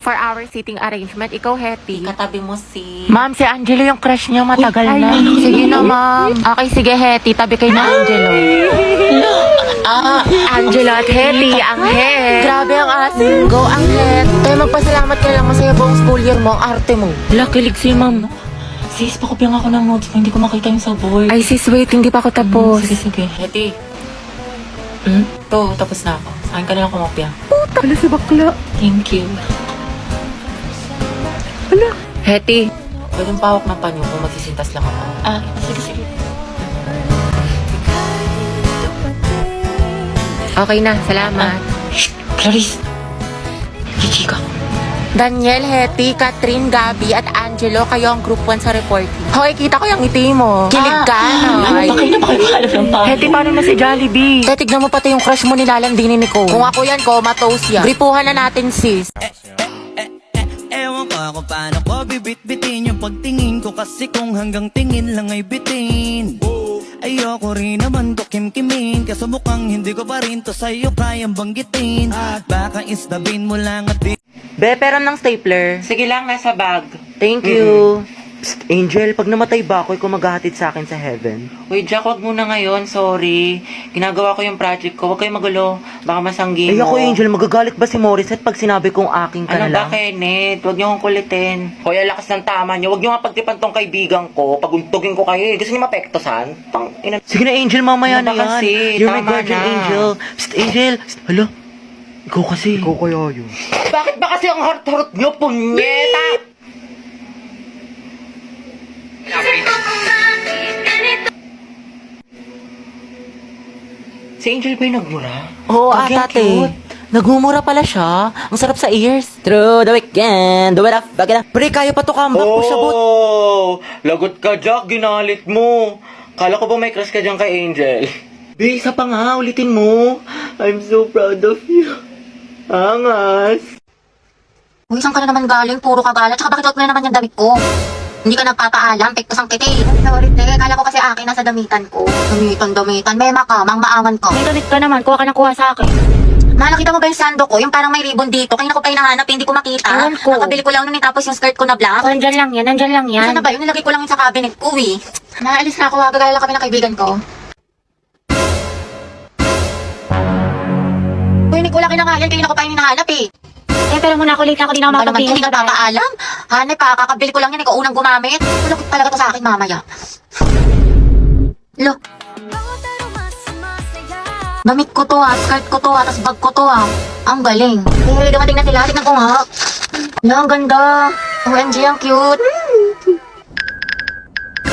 For our seating arrangement, ikaw, Hetty. Katabi mo si... Ma'am, si Angelo yung crush niya matagal na. Sige na, ma'am. Okay, sige, Hetty. Tabi kayo na, Angelo. Angelo at Hetty, ang het. Grabe ang asin. Go, ang het. Kaya magpasalamat ka lang. Masaya buong school year mo. Ang arte mo. Kilig si ma'am. Sis, pakopyang ako ng notes ko. Hindi ko makita yung sa board. Ay, sis, wait. Hindi pa ako tapos. Sige. Hetty. Tapos na ako. Sa akin ka na lang kumopya. Wala si bakla. Thank you. Hetty. Pwedeng pawak ng panyo kung magsisintas lang ako. Sige. Okay na, salamat. Shh! Clarice! Chichika. Daniel, Hetty, Catherine, Gabby, at Angelo, kayo ang group 1 sa reporting. Hoy, kita ko yung ngiti mo. Kilig ka, no? Bakit na makalip ng panyo? Hetty, paano na si Jollibee? Tignan mo pati yung crush mo nilalandinin ni Nicole. Kung ako yan, comatose yan. Gripuhan na natin, sis. Ewan ko paano ko bibit-bitin yung pagtingin ko. Kasi kung hanggang tingin lang ay bitin, ayoko rin naman to kim-kimin. Kaso mukhang hindi ko pa rin to sa'yo kayang banggitin. Baka isnabin mo lang at di... Be, pero ng stapler. Sige lang, nasa bag. Thank you. Psst, Angel, pag namatay ba ako, ikaw maghahatid sa akin sa heaven? Uy, Jack, wag muna ngayon. Sorry. Ginagawa ko yung project ko. Huwag kayo magulo. Baka masanggi Ay mo. ako, Angel, magagalit ba si Morissette pag sinabi kong aking ka Ano na ba, lang? Kenneth? Huwag niyo akong kulitin. Hoy, ang lakas ng tama niyo. Huwag niyo nga pagtipan tong kaibigan ko. Paguntugin ko kayo. Gusto niyo mapektosan? Sige na, Angel, mamaya Ano na ba yan. kasi? You're my Tama guardian na. angel. Psst, Angel. Psst, hala. Ikaw kasi. Ikaw kaya yun. Bakit ba kasi ang heart-heart niyo, punyeta? Si Angel ba yung nagmura? Oo, Ang ate. cute. Nagmumura pala siya. Ang sarap sa ears. Through the weekend, do it up, back it up. Pre, kaya pa to comeback po siya, bot. Lagot ka, Jack. Ginalit mo. Kala ko ba may crush ka dyan kay Angel? Be, isa pa nga, ulitin mo. I'm so proud of you. Angas. Uy, saan ka na naman galing? Puro ka galat. Tsaka bakit huwag mo na naman yung damit ko? Hindi ka nagpapaalam, pektos ang kiti. Sorry, te. Kala ko kasi akin nasa damitan ko. Damitan. Mema ka, mang-maawan ko. May damit ka naman, kuha ka ng kuha sa akin. Nakita mo ba yung sando ko? Yung parang may ribbon dito. Kanina ko pa hinahanap, hindi ko makita. Ewan ko. Nakabili ko lang nun, tapos yung skirt ko na black. Nandyan lang yan. Saan na ba yun? Nilagay ko lang yun sa cabinet ko eh. Naalis na ako, gagala lang kami ng kaibigan ko. Uy, Nicola, kinangayan. Kanina ko pa yung hinahanap eh. Pero muna ako, late na ako, di na ako Ano naman to, makapagtingin. hindi nagpapaalam? Hanay pa, kakabili ko lang yan, ikaw unang gumamit. Malakit talaga to sa akin mamaya. Lo. Damit ko to ha, skirt ko to ha, tas bag ko to ha. Ang galing. Eh, dumating na sila, tignan ko nga. Ala, ang ganda. OMG, ang cute.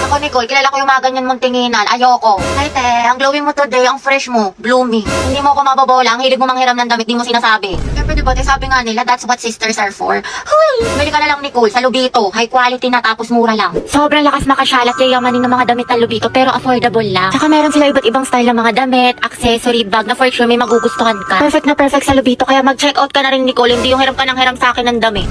Ako, Nicole, kilala ko yung mga ganyan mong tinginan. Ayoko. Ay, te, ang glowing mo today, ang fresh mo, bloomy. Hindi mo ako mababola, ang hilig mo manghiram ng damit, di mo sinasabi. Siyempre, diba, te, sabi nga nila, that's what sisters are for. Huy! Bili ka na lang, Nicole, sa Lubito. High quality na, tapos mura lang. Sobrang lakas makasyalat, yayamanin ng mga damit na Lubito, pero affordable lang. Tsaka meron sila iba't ibang style ng mga damit, accessory, bag, na for sure may magugustuhan ka. Perfect na perfect sa Lubito, kaya mag-check out ka na rin, Nicole, hindi yung hiram ka ng hiram sa akin ng damit.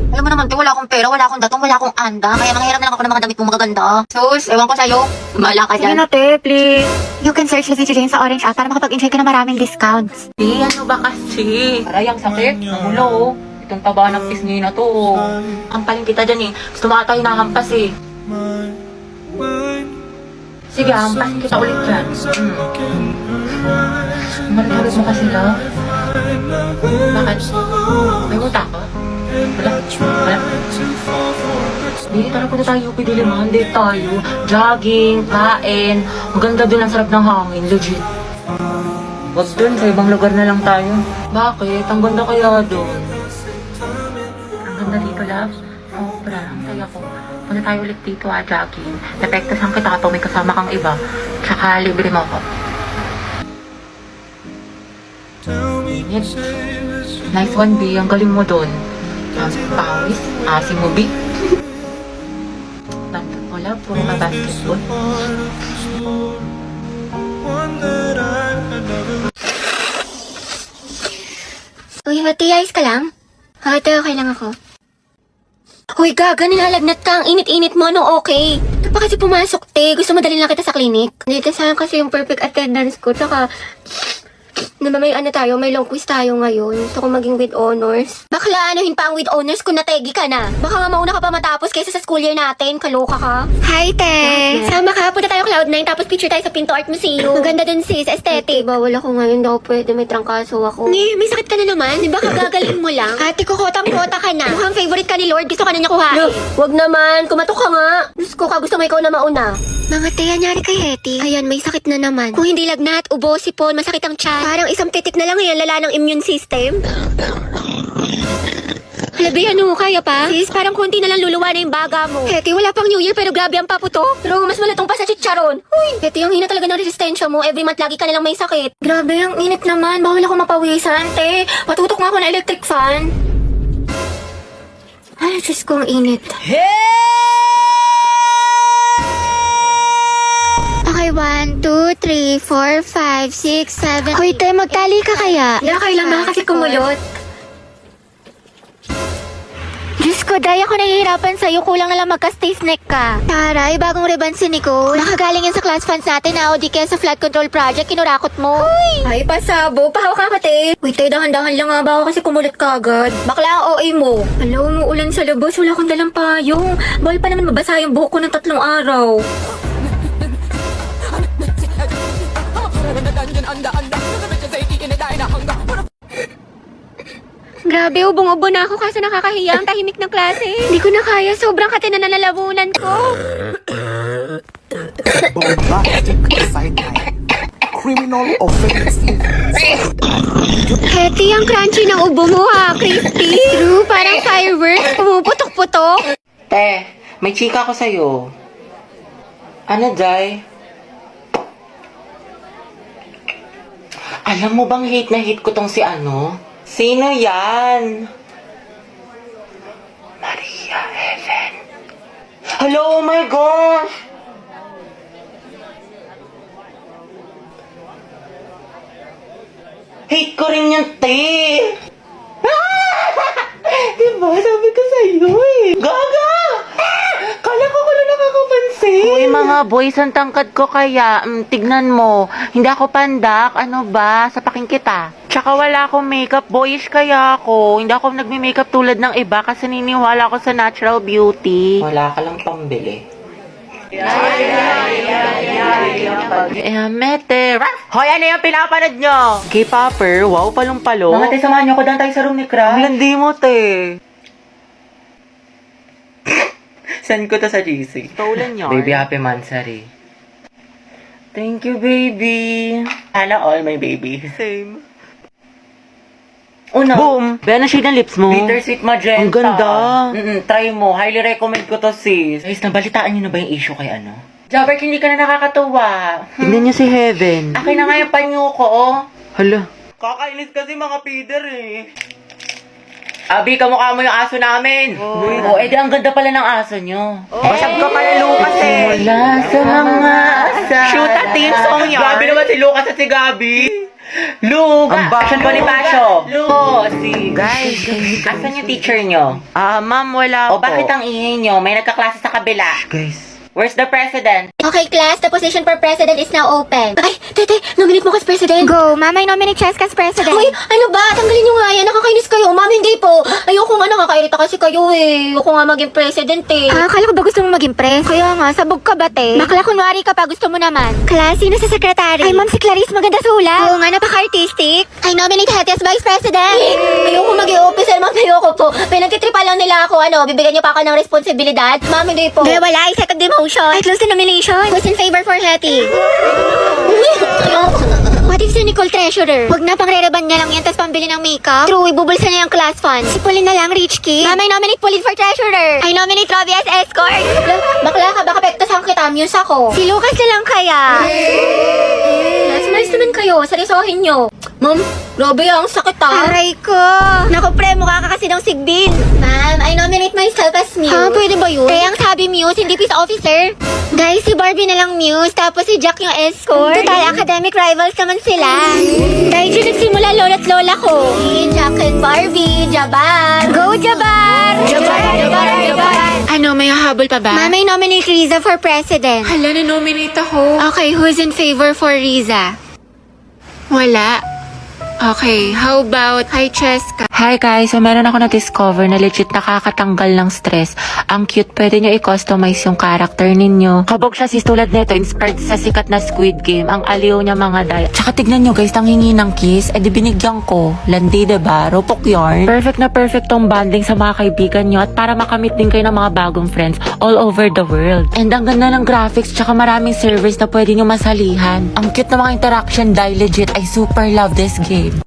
Alam mo naman, te, wala akong pera, wala akong datong, wala akong anda. Kaya manghiram na lang ako ng mga damit mo magaganda. Sus, ewan ko sa'yo. Sumala ka Sige dyan. na, te, please. You can search Lucy Jane sa Orange app para makapag-enjoy ka ng maraming discounts. Ano ba kasi? Aray, ang sakit. Namulo, oh. Itong taba ng pisngi na to, oh. Ampaling kita dyan eh. Gusto mo ata hinahampas eh. Sige, hampasin kita ulit dyan. Malamig mo kasi, love. Bakit? May muta ka? Wala. Hindi, tara punta tayo, pidiliman. Date tayo. Jogging, kain. Maganda dun, ang sarap ng hangin. Legit. Wag dun, sa ibang lugar na lang tayo. Bakit? Ang ganda kaya dun. Ang ganda dito, love. Sobra. Ang saya ko. Punta tayo ulit dito, jogging. Napektasan kita kapag may kasama kang iba. Tsaka libre mo ako. Init. Nice one, B. Ang galing mo dun. Pawis. Asim mo, B. Wala, puro ka basketball. Uy, Hati, ayos ka lang? Hati, okay lang ako. Uy, gaga, nilalagnat ka. Ang init-init mo, ano okay? Ito pa kasi pumasok, te. Gusto mo dalhin lang kita sa clinic? Dito sayang kasi yung perfect attendance ko. Tsaka, Naman may ano tayo, may long quiz tayo ngayon. Gusto ko maging with honors. Bakla, anuhin pa ang with honors kung nategi ka na. Baka nga mauna ka pa matapos kaysa sa school year natin. Kaloka ka. Hi, te! Sama ka, punta tayo Cloud9 tapos picture tayo sa Pinto Art Museum. Maganda dun sis, aesthetic. Bawal ako ngayon, daw pwede, may trangkaso ako. May sakit ka na naman. Di ba kagagaling mo lang? Ate ko, kotang-kota ka na. Mukhang favorite ka ni Lord, gusto ka na niya kuhain. Wag naman, kumatok ka nga. Diyos ko ka, gusto mo ikaw na mauna. Mga te, anyari kay Hetty. Ayan, may sakit na naman. Kung hindi lagnat, ubo, sipon, masakit ang tiyan. Parang isang titik na lang yan, lala ng immune system. Halabi, ano, kaya pa? Sis, parang konti na lang luluwa na yung baga mo. Hetty, wala pang New Year pero grabe ang paputo. Pero mas malatong pa sa chicharon. Uy, Hetty, ang hina talaga ng resistensya mo. Every month lagi ka nalang may sakit. Grabe, ang init naman. Bawal ako mapawisan, te. Patutok nga ako ng electric fan. Ay, Diyos ko, ang init. Okay, 1, 2, 3, 4, 5, 6, 7. Hoy, te, magtali ka kaya? Hindi, kailan ba kasi kumulot? Diyos ko, Day, ako nahihirapan sa'yo. Kulang na lang magka-stay snack ka. Taray, bagong ribbon si Nicole. Nakagaling yan sa class fans natin na o di kaya sa flood control project. Kinurakot mo. Uy! Ay, pasabo. Pahawak ka, te. Uy, te, dahan-dahan lang nga. Baka kasi kumulit ka agad. Bakla ang OA mo. Alam, umuulan sa labas. Wala akong dalang payong. Bawal pa naman mabasa yung buhok ko ng 3 araw. Grabe, ubong-ubo na ako kasi nakakahiya ang tahimik ng klase. Hindi ko na kaya, sobrang kate na nalalabunan ko. Bombastic sideline. Criminal offensive. Hetty, ang crunchy ng ubo mo ha, crispy. True, parang fireworks, pumuputok-putok. Te, may chika ko sa'yo. Ano, Jai? Alam mo bang hate na hate ko tong si ano? Sino yan? Maria Heaven. Hello, oh my gosh! Hate ko rin yung te! Diba? Sabi ko sa'yo eh. Gaga! Kala ko lang nakakapansin. Uy, mga boys, ang tangkad ko kaya. Tignan mo. Hindi ako pandak. Ano ba? Sapakin kita. Tsaka wala akong makeup. Boyish kaya ako. Hindi ako nagme-makeup tulad ng iba kasi niniwala ako sa natural beauty. Wala ka lang pambili. Mete. Hoy, ano yung pinapanood nyo? K-popper, wow, palong-palong. Mga te, samahan nyo ko daan tayo sa room ni Crash. Ang landi mo, te. Send ko to sa GC. Stolen yun. Baby, happy mansari. Thank you, baby. Sana all, my baby. Same. Una. Boom! Be, ano shade ng lips mo? Bittersweet magenta. Ang ganda. Try mo. Highly recommend ko to, sis. Guys, nabalitaan niyo na ba yung issue kay ano? Jabert, hindi ka na nakakatuwa. Tignan niyo si Heaven. Akin na nga yung panyo ko, oh. Hala. Kakainis kasi mga feeder eh. Abi, kamukha mo yung aso namin. Oh, edi ang ganda pala ng aso nyo. Basag ka pala, Lucas eh. Wala sa mga asa. Shoot at team song yan. Grabe naman si Lucas at si Gabi. Lucas! Action Bonifacio. Si guys, asan yung teacher nyo? Ma'am, wala po. O bakit ang ingay nyo? May nagkaklase sa kabila. Guys. Where's the president? Okay, class, the position for president is now open. Ay, tete, nominate mo ka as president. Go, mama, nominate Cheska as president. Uy, ano ba? Tanggalin nyo nga yan. Nakakainis kayo. Ma'am, hindi po. Ayoko nga, nakakairita kasi kayo eh. Ayoko nga maging president eh. Akala ko ba gusto mo maging pres? Kaya nga, sabog ka ba, te? Bakla, kunwari ka pa, gusto mo naman. Class, sino sa secretary? Ay, ma'am, si Clarice, maganda sulat. Oo nga, napaka-artistic. I nominate Hetty as vice president. Ayoko maging officer, ma'am, ayoko po. Pinagtitripa lang nila ako, bibigyan niyo pa ako ng responsibilidad. Ma'am, hindi po. Hindi, wala. I-second demotion. I close the nomination. Who's in favor for Hetty? What if si Nicole treasurer? Huwag na, pang-re-reban niya lang yan, tapos pambili ng makeup. True, ibubulsa niya yung class fund. Si Pauline na lang, rich kid. Mama, I nominate Pauline for treasurer. I nominate Robbie as escort. Bakla ka, baka pektasan kita, muse ako. Si Lucas na lang kaya. Sumalis naman kayo, seryosohin nyo. Ma'am, grabe ang sakit ah. Aray ko. Naku, pre, mukha ka kasi ng sigbin. Ma'am, I nominate myself as Muse. Ha, pwede ba yun? Kaya ang sabi Muse, hindi peace officer. Guys, si Barbie na lang Muse, tapos si Jack yung escort. Total, academic rivals naman sila. Dahil dyan nagsimula lola't lola ko. Si Jack and Barbie, Jabar. Go, Jabar! Jabar, Jabar, Jabar. Ano, may hahabol pa ba? Ma'am, I nominate Riza for president. Hala, na-nominate ako. Okay, who's in favor for Riza? Wala. Okay, how about hi Cheska? Hi guys, so meron ako na-discover na legit nakakatanggal ng stress. Ang cute, pwede nyo i-customize yung character ninyo. Kabog siya sis, tulad nito, inspired sa sikat na Squid Game. Ang aliw niya mga daya. Tsaka tignan nyo guys, nanghingi ng kiss, di binigyan ko. Landi diba? Ropok yarn. Perfect na perfect tong bonding sa mga kaibigan nyo at para makamit din kayo ng mga bagong friends all over the world. And ang ganda ng graphics, tsaka maraming servers na pwede nyo masalihan. Ang cute na mga interaction dahil legit, I super love this game.